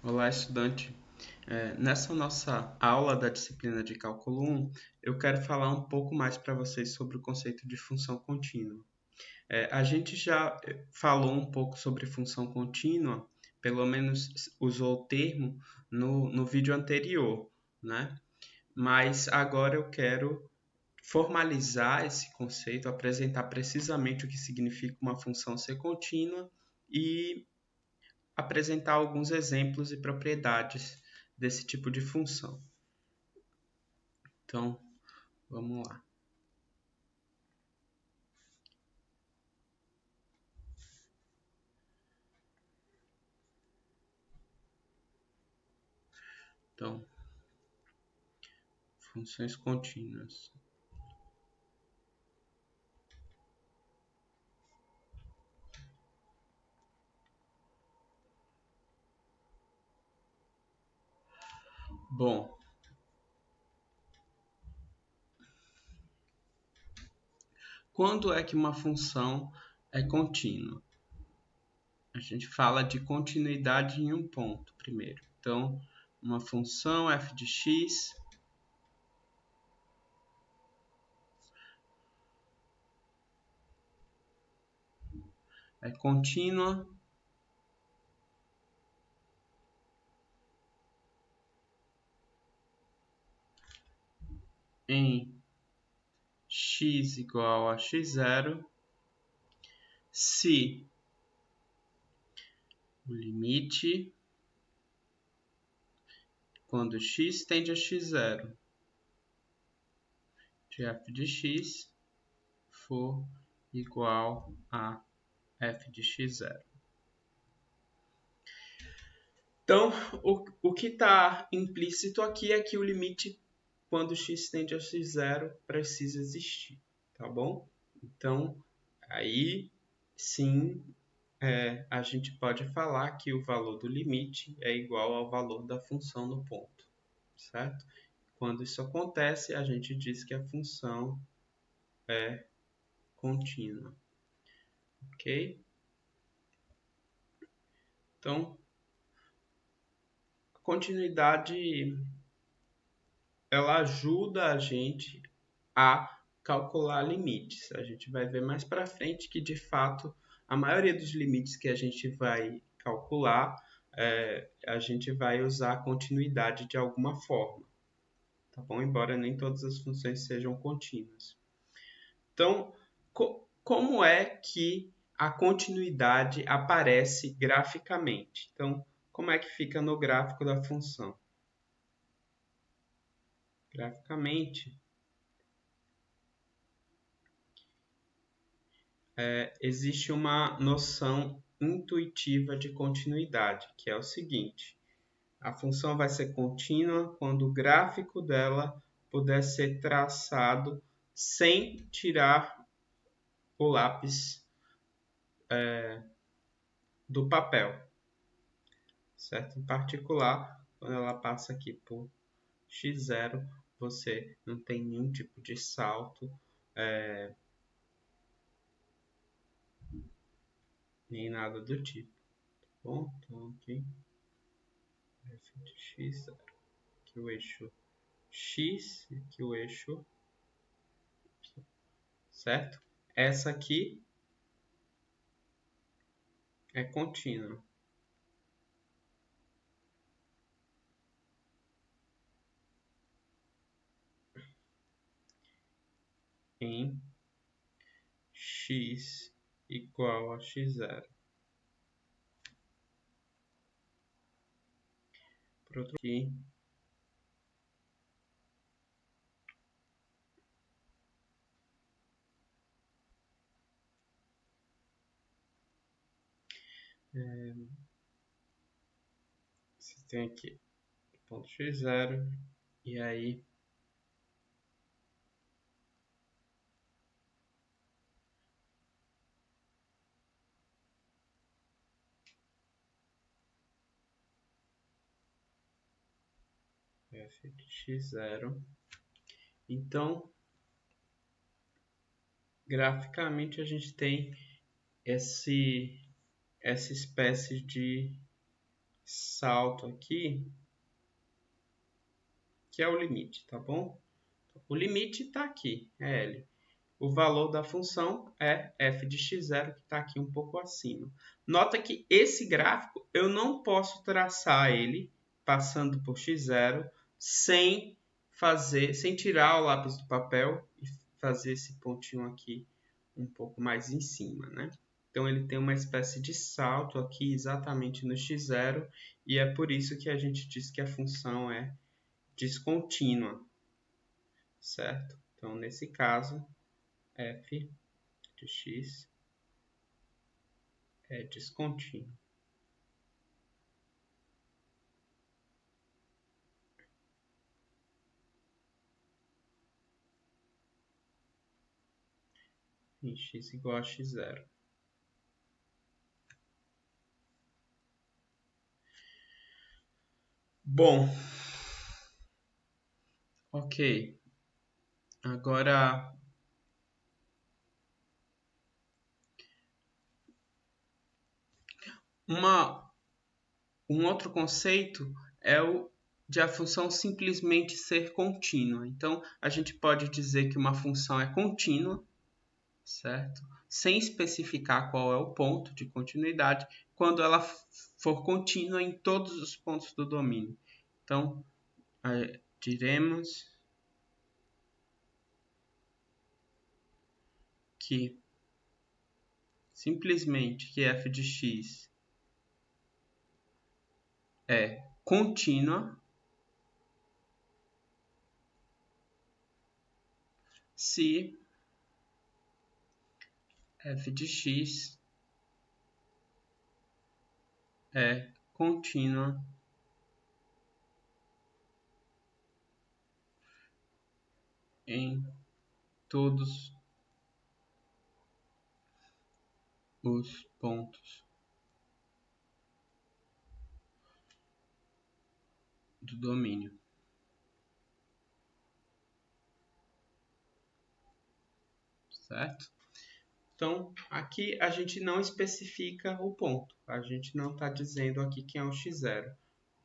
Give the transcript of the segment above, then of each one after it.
Olá, estudante. Nessa nossa aula da disciplina de Cálculo 1, eu quero falar um pouco mais para vocês sobre o conceito de função contínua. A gente já falou um pouco sobre função contínua, pelo menos usou o termo no vídeo anterior, né? Mas agora eu quero formalizar esse conceito, apresentar precisamente o que significa uma função ser contínua e apresentar alguns exemplos e propriedades desse tipo de função. Então, vamos lá. Então, funções contínuas. Bom, quando é que uma função é contínua? A gente fala de continuidade em um ponto primeiro. Então, uma função f de x é contínua em x igual a x0 se o limite quando x tende a x0 de f de x for igual a f de x0. Então, o que está implícito aqui é que o limite quando x tende a x0 precisa existir, tá bom? Então, aí sim a gente pode falar que o valor do limite é igual ao valor da função no ponto, certo? Quando isso acontece, a gente diz que a função é contínua, ok? Então, a continuidade ela ajuda a gente a calcular limites. A gente vai ver mais para frente que, de fato, a maioria dos limites que a gente vai calcular, a gente vai usar a continuidade de alguma forma, tá bom? Embora nem todas as funções sejam contínuas. Então, como é que a continuidade aparece graficamente? Então, como é que fica no gráfico da função? Graficamente, existe uma noção intuitiva de continuidade, que é o seguinte: a função vai ser contínua quando o gráfico dela puder ser traçado sem tirar o lápis do papel, certo? Em particular, quando ela passa aqui por x0, você não tem nenhum tipo de salto, nem nada do tipo. Tá bom? Então aqui f de x, aqui o eixo x, aqui o eixo, certo? Essa aqui é contínua. Em x igual a x0. Por outro aqui, você tem aqui ponto x0 e aí f de x0. Então, graficamente a gente tem essa espécie de salto aqui, que é o limite, tá bom? O limite está aqui, é L. O valor da função é f de x0, que está aqui um pouco acima. Nota que esse gráfico eu não posso traçar ele passando por x0 sem tirar o lápis do papel e fazer esse pontinho aqui um pouco mais em cima, né? Então ele tem uma espécie de salto aqui exatamente no x0 e é por isso que a gente diz que a função é descontínua, certo? Então nesse caso, f de x é descontínuo. Em x igual a x0. Bom, ok. Agora, um outro conceito é o de a função simplesmente ser contínua. Então, a gente pode dizer que uma função é contínua, certo? Sem especificar qual é o ponto de continuidade, quando ela for contínua em todos os pontos do domínio. Então, diremos que simplesmente que f de x é contínua se f de x é contínua em todos os pontos do domínio, certo? Então, aqui a gente não especifica o ponto, a gente não está dizendo aqui que é um x0.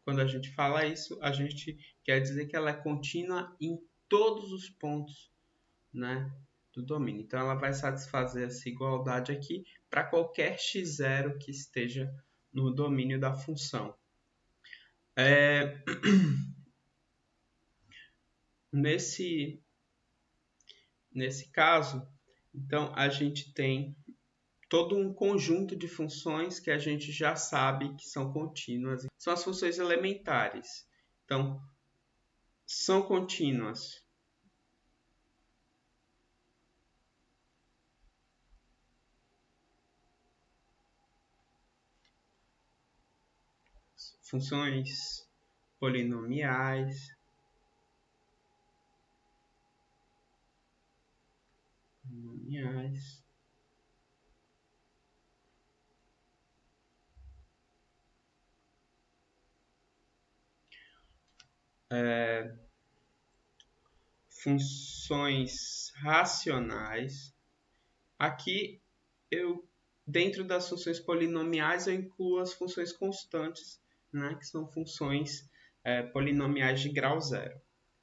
Quando a gente fala isso, a gente quer dizer que ela é contínua em todos os pontos, né, do domínio. Então, ela vai satisfazer essa igualdade aqui para qualquer x0 que esteja no domínio da função. Nesse caso, então, a gente tem todo um conjunto de funções que a gente já sabe que são contínuas. São as funções elementares. Então, são contínuas funções polinomiais, funções racionais. Aqui, dentro das funções polinomiais, eu incluo as funções constantes, né, que são funções polinomiais de grau zero,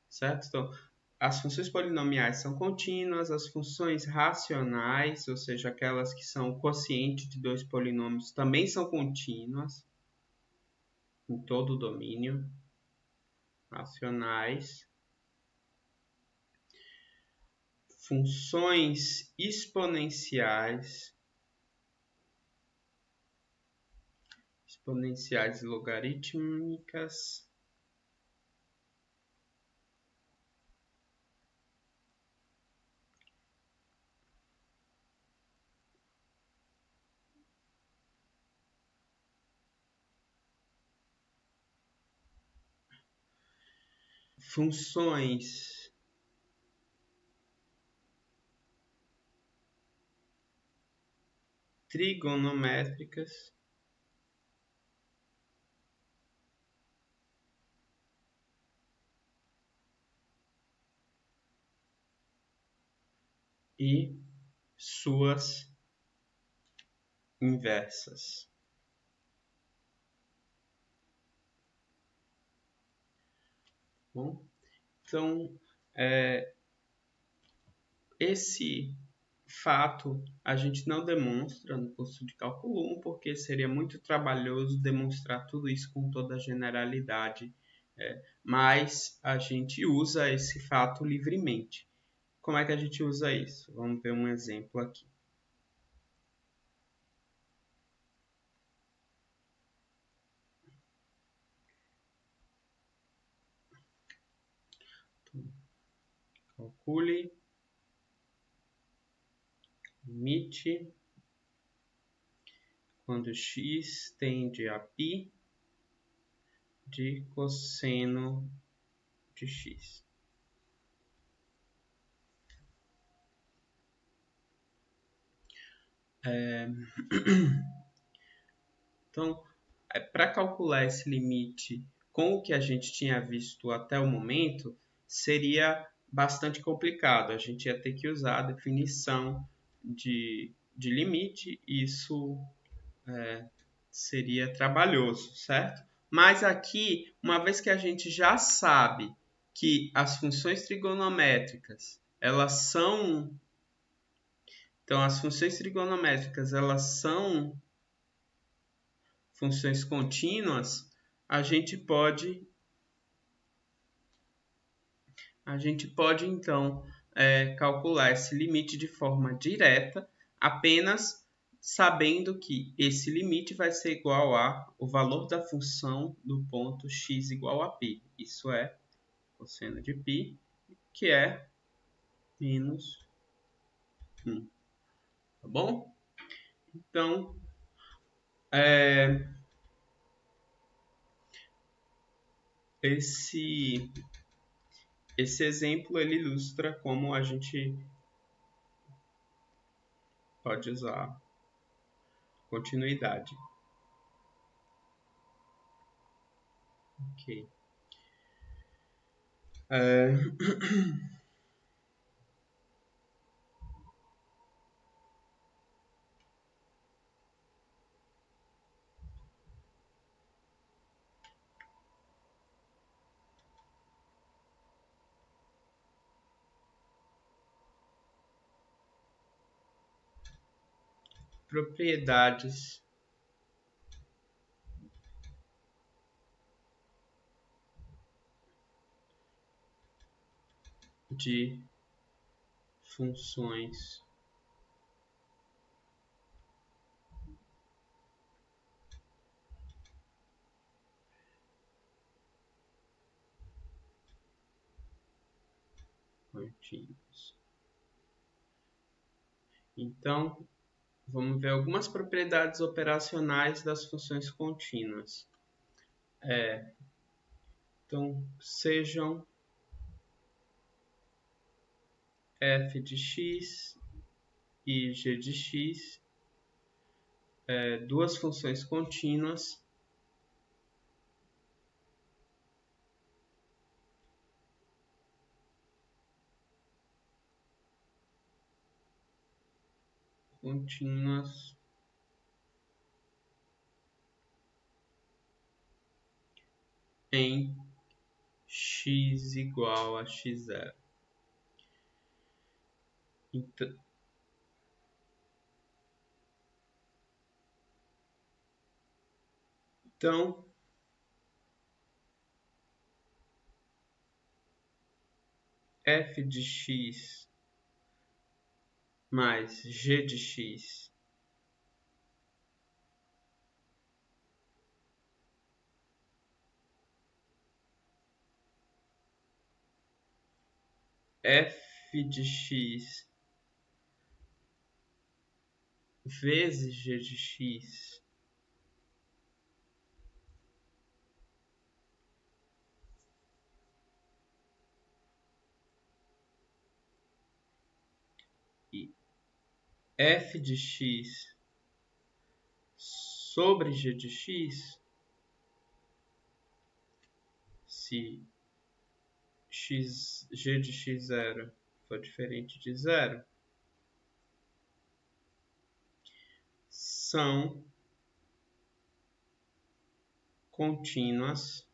certo? Então, as funções polinomiais são contínuas, as funções racionais, ou seja, aquelas que são o quociente de dois polinômios, também são contínuas em todo o domínio. Racionais. Funções exponenciais logarítmicas. Funções trigonométricas e suas inversas. Bom, então, esse fato a gente não demonstra no curso de cálculo 1, porque seria muito trabalhoso demonstrar tudo isso com toda a generalidade, mas a gente usa esse fato livremente. Como é que a gente usa isso? Vamos ver um exemplo aqui. Calcule limite quando x tende a π de cosseno de x. Então, para calcular esse limite com o que a gente tinha visto até o momento, seria bastante complicado. A gente ia ter que usar a definição de limite, e isso seria trabalhoso, certo? Mas aqui, uma vez que a gente já sabe que as funções trigonométricas, elas são... Então, as funções trigonométricas, elas são funções contínuas, a gente pode então calcular esse limite de forma direta, apenas sabendo que esse limite vai ser igual a o valor da função do ponto x igual a π. Isso é cosseno de π, que é menos 1. Tá bom? Então, esse exemplo ele ilustra como a gente pode usar continuidade. Ok. Propriedades de funções contínuas. Então, vamos ver algumas propriedades operacionais das funções contínuas. Então, sejam f de x e g de x, duas funções contínuas em x igual a x0. Então, f de x mais g de x f de x vezes g de x e f de x sobre g de x, se g de x0 for diferente de zero, são contínuas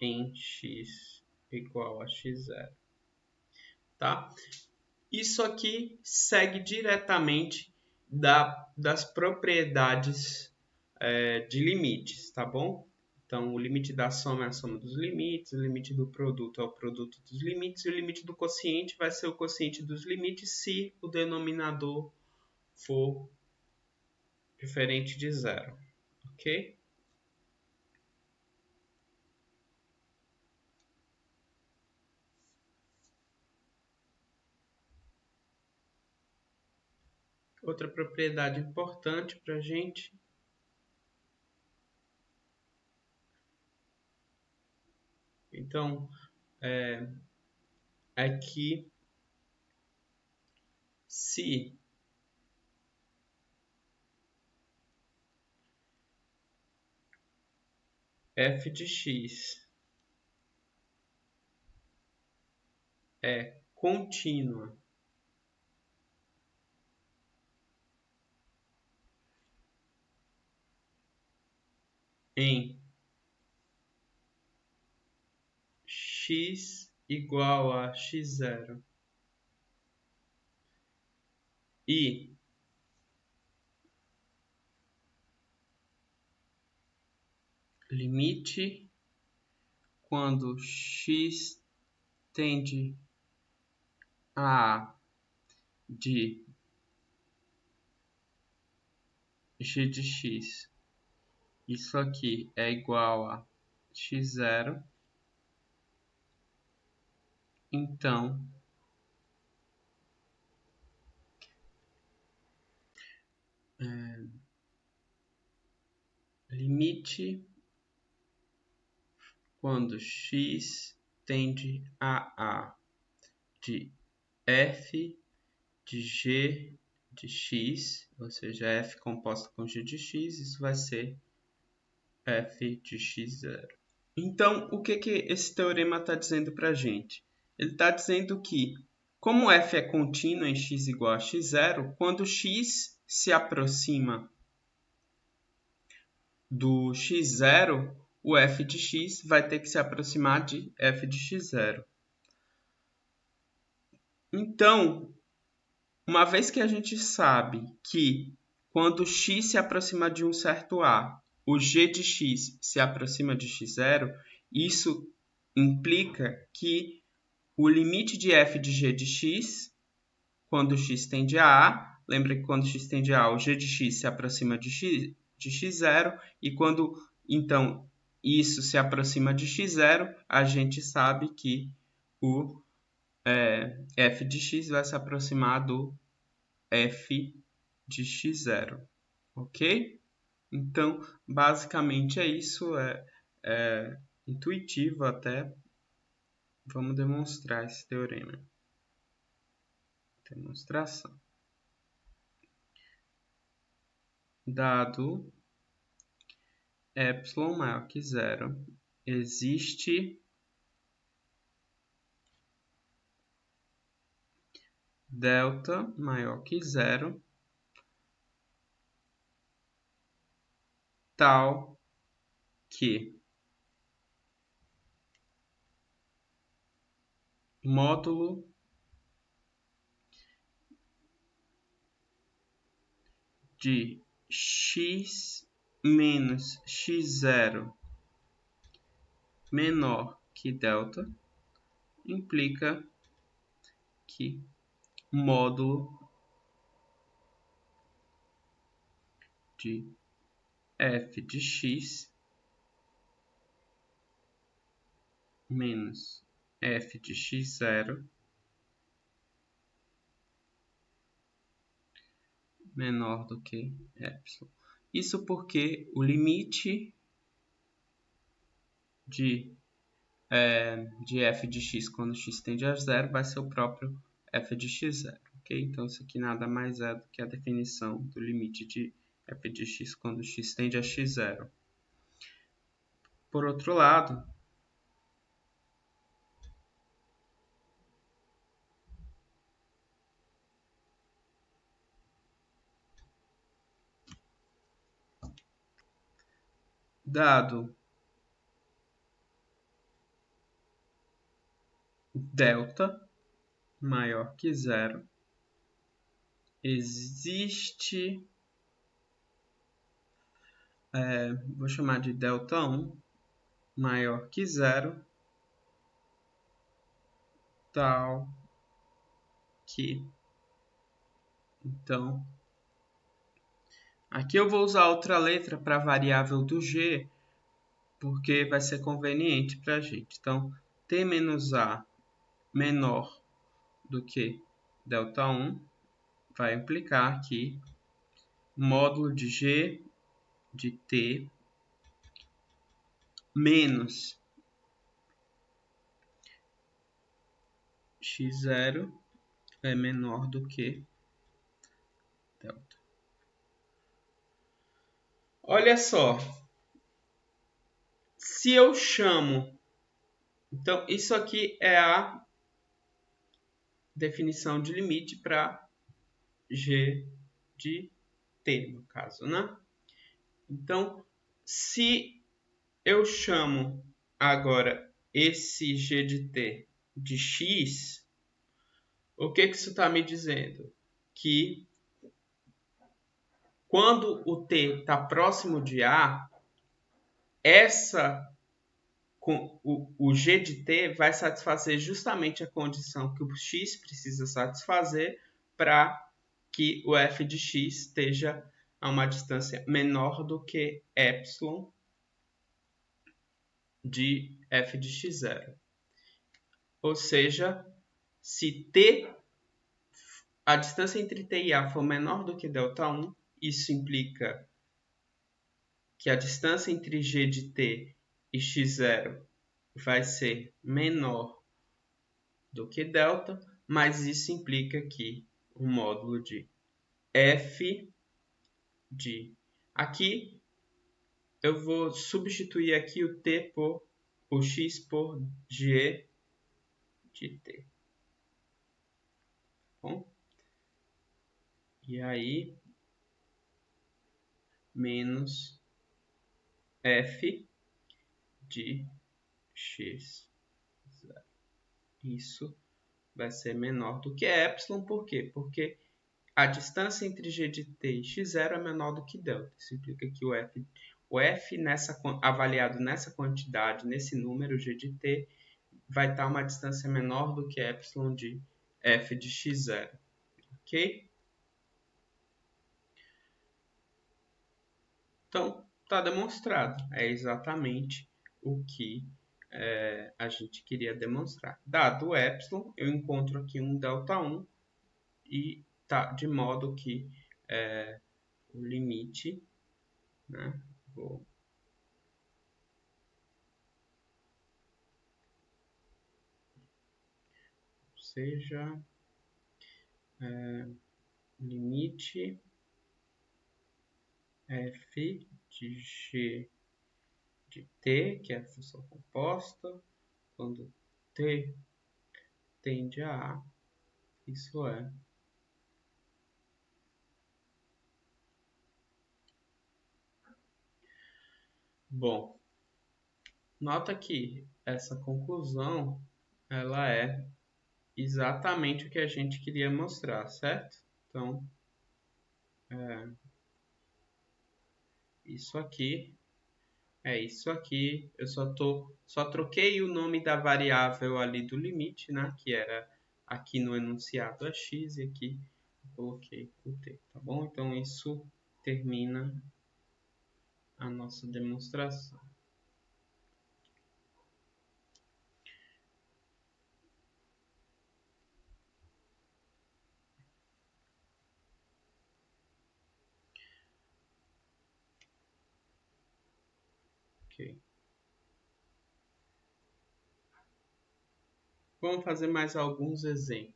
em x igual a x0, tá? Isso aqui segue diretamente das propriedades de limites, tá bom? Então, o limite da soma é a soma dos limites, o limite do produto é o produto dos limites, e o limite do quociente vai ser o quociente dos limites se o denominador for diferente de zero, ok? Outra propriedade importante para a gente então é que se f de x é contínua em x igual a x0 e limite quando x tende a de g de x, isso aqui é igual a x0, então limite quando x tende a de f de g de x, ou seja, f composta com g de x, isso vai ser f de x0. Então, o que esse teorema está dizendo para a gente? Ele está dizendo que, como f é contínuo em x igual a x0, quando x se aproxima do x0, o f de x vai ter que se aproximar de f de x0. Então, uma vez que a gente sabe que quando x se aproxima de um certo a, o g de x se aproxima de x0, isso implica que o limite de f de g de x, quando x tende a, lembra que quando x tende a, o g de x se aproxima de x0, e quando então isso se aproxima de x0, a gente sabe que o f de x vai se aproximar do f de x0, ok? Então, basicamente é isso, é intuitivo até. Vamos demonstrar esse teorema. Demonstração. Dado epsilon maior que zero, existe delta maior que zero, tal que módulo de x menos x0 menor que delta implica que módulo de f de x menos f de x0 menor do que epsilon. Isso porque o limite de f de x quando x tende a zero vai ser o próprio f de x0, ok? Então, isso aqui nada mais é do que a definição do limite de f de x quando x tende a x0. Por outro lado, dado delta maior que zero, existe, vou chamar de delta 1 maior que zero, tal que, então, aqui eu vou usar outra letra para a variável do g, porque vai ser conveniente para a gente. Então, t menos a menor do que delta 1 vai implicar que módulo de g de t menos x0 é menor do que delta. Olha só, se eu chamo, então isso aqui é a definição de limite para g de t, no caso, né? Então, se eu chamo agora esse g de t de x, o que isso está me dizendo? Que quando o t está próximo de A, o g de t vai satisfazer justamente a condição que o x precisa satisfazer para que o f de x esteja a uma distância menor do que epsilon de f de x0. Ou seja, se t, a distância entre t e a for menor do que Δ1, isso implica que a distância entre g de t e x0 vai ser menor do que delta, mas isso implica que o módulo de f de... Aqui eu vou substituir aqui o t por o x por g de t. Bom? E aí, menos f de x. Isso vai ser menor do que epsilon. Por quê? Porque a distância entre g de t e x0 é menor do que delta. Isso implica que o f avaliado nessa quantidade, nesse número g de t, vai estar uma distância menor do que epsilon de f de x0. Ok? Então, está demonstrado. É exatamente o que a gente queria demonstrar. Dado o epsilon, eu encontro aqui um delta1 e tá de modo que o limite, né, ou seja, limite f de g de t, que é a função composta, quando t tende a A, isso é bom. Nota que essa conclusão ela é exatamente o que a gente queria mostrar, certo? Então, isso aqui é isso aqui. Eu só troquei o nome da variável ali do limite, né? Que era aqui no enunciado é x e aqui eu coloquei o t, tá bom? Então, isso termina a nossa demonstração. Ok. Vamos fazer mais alguns exemplos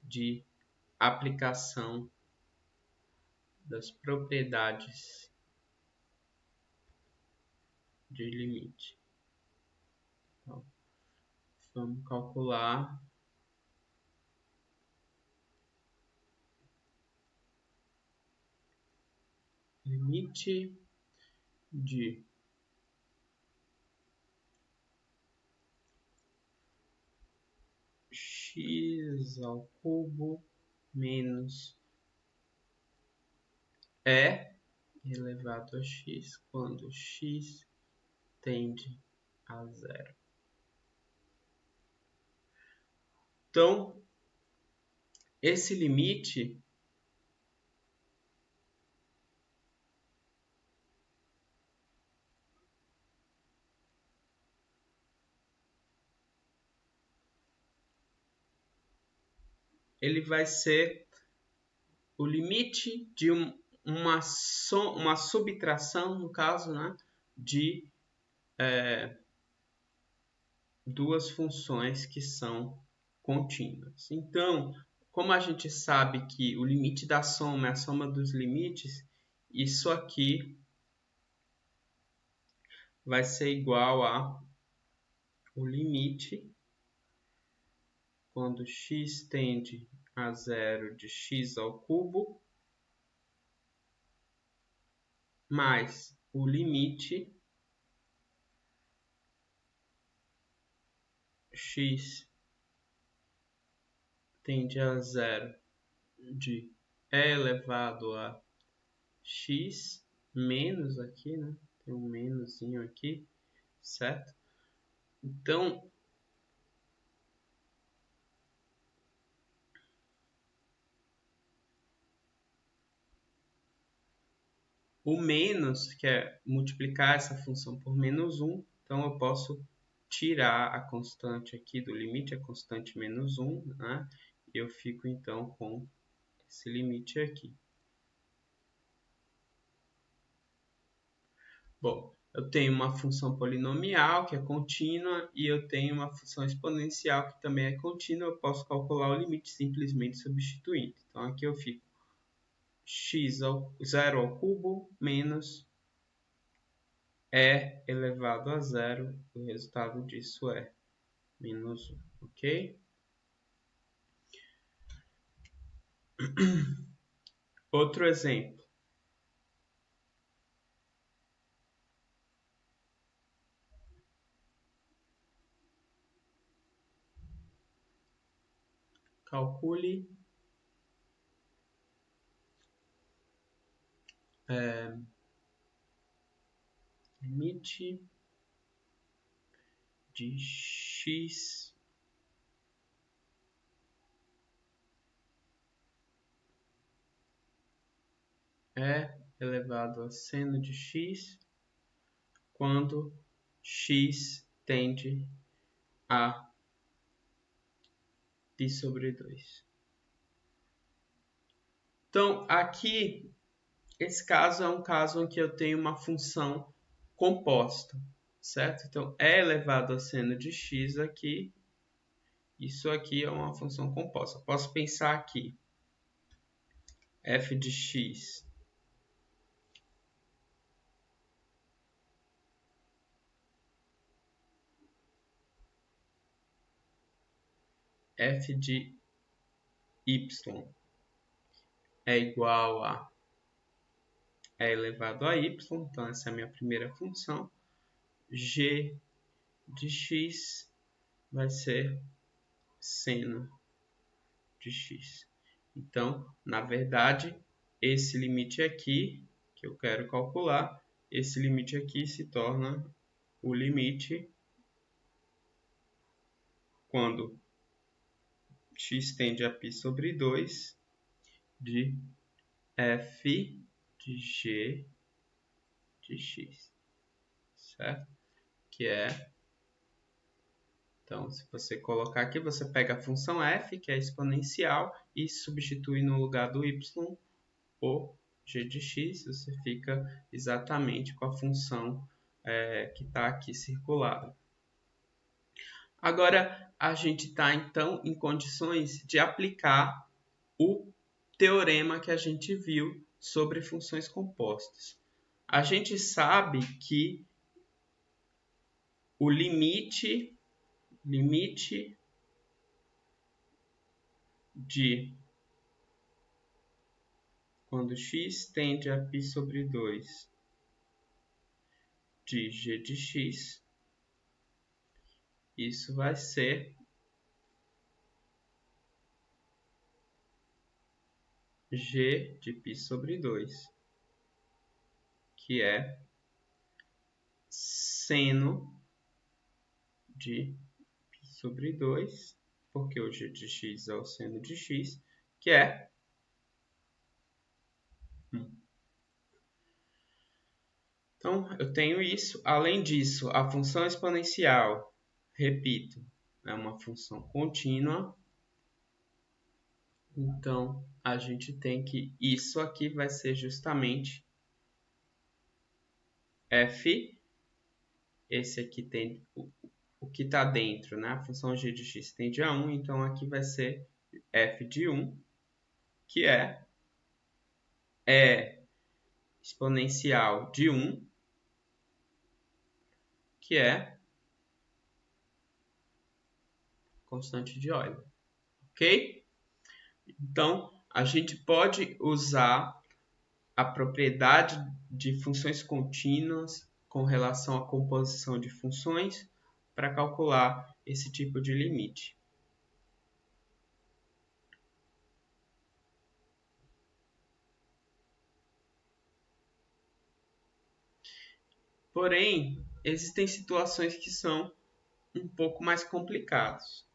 de aplicação das propriedades de limite. Então, vamos calcular limite de x ao cubo menos e elevado a x quando x tende a zero. Então, esse limite ele vai ser o limite de uma subtração, no caso, né, de duas funções que são contínuas. Então, como a gente sabe que o limite da soma é a soma dos limites, isso aqui vai ser igual a o limite quando x tende a zero de x ao cubo mais o limite x tende a zero de e elevado a x menos aqui, né? Tem um menoszinho aqui, certo? Então, o menos, que é multiplicar essa função por menos 1, então eu posso tirar a constante aqui do limite, a constante menos 1, né? E eu fico então com esse limite aqui. Bom, eu tenho uma função polinomial que é contínua e eu tenho uma função exponencial que também é contínua. Eu posso calcular o limite simplesmente substituindo. Então aqui eu fico x ao 0 ao cubo menos e elevado a zero. O resultado disso é menos 1, ok? Outro exemplo. Calcule limite de x elevado a seno de x quando x tende a π sobre 2. Então, aqui, esse caso é um caso em que eu tenho uma função composta, certo? Então, e elevado a seno de x aqui, isso aqui é uma função composta. Posso pensar aqui, f de x f de y é igual a e elevado a y, então essa é a minha primeira função. G de x vai ser seno de x. Então, na verdade, esse limite aqui, que eu quero calcular, esse limite aqui se torna o limite quando x tende a π sobre 2 de f de g de x, certo? Que é, então, se você colocar aqui, você pega a função f, que é exponencial, e substitui no lugar do y o g de x, você fica exatamente com a função que está aqui circulada. Agora, a gente está, então, em condições de aplicar o teorema que a gente viu sobre funções compostas. A gente sabe que o limite de quando x tende a π sobre 2 de g de x, isso vai ser g de π sobre 2, que é seno de π sobre 2, porque o g de x é o seno de x, que é 1. Então, eu tenho isso. Além disso, a função exponencial, repito, é uma função contínua. Então, a gente tem que isso aqui vai ser justamente f. Esse aqui tem o que está dentro, né? A função g de x tende a 1, então aqui vai ser f de 1, que é exponencial de 1, que é constante de Euler, ok? Então, a gente pode usar a propriedade de funções contínuas com relação à composição de funções para calcular esse tipo de limite. Porém, existem situações que são um pouco mais complicadas,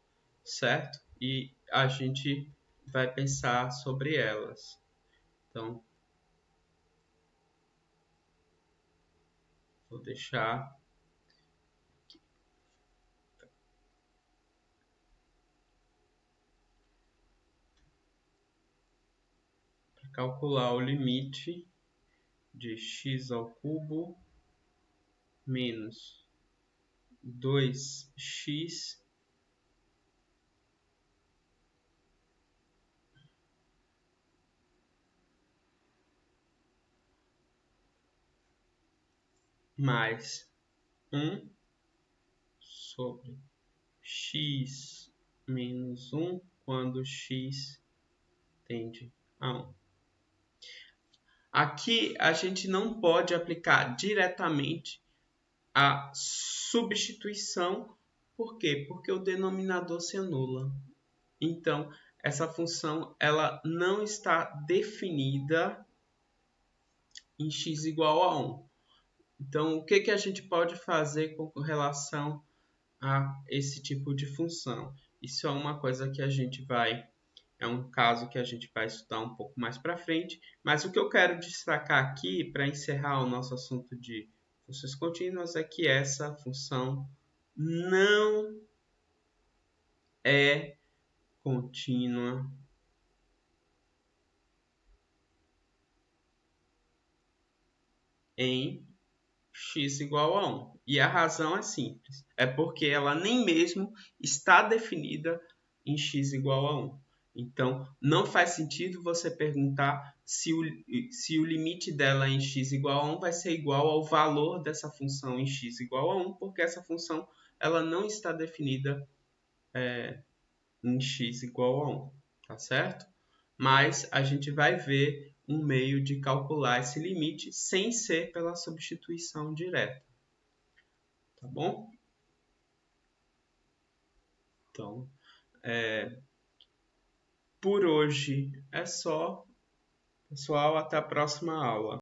certo? E a gente vai pensar sobre elas. Então, vou deixar para calcular o limite de x ao cubo menos 2x mais 1 sobre x menos 1 quando x tende a 1. Aqui a gente não pode aplicar diretamente a substituição. Por quê? Porque o denominador se anula. Então, essa função ela não está definida em x igual a 1. Então, o que a gente pode fazer com relação a esse tipo de função? Isso é uma coisa que a gente é um caso que a gente vai estudar um pouco mais para frente, mas o que eu quero destacar aqui para encerrar o nosso assunto de funções contínuas é que essa função não é contínua em x igual a 1. E a razão é simples, é porque ela nem mesmo está definida em x igual a 1. Então, não faz sentido você perguntar se o limite dela em x igual a 1 vai ser igual ao valor dessa função em x igual a 1, porque essa função ela não está definida em x igual a 1, tá certo? Mas a gente vai ver um meio de calcular esse limite sem ser pela substituição direta, tá bom? Então, por hoje é só, pessoal. Até a próxima aula.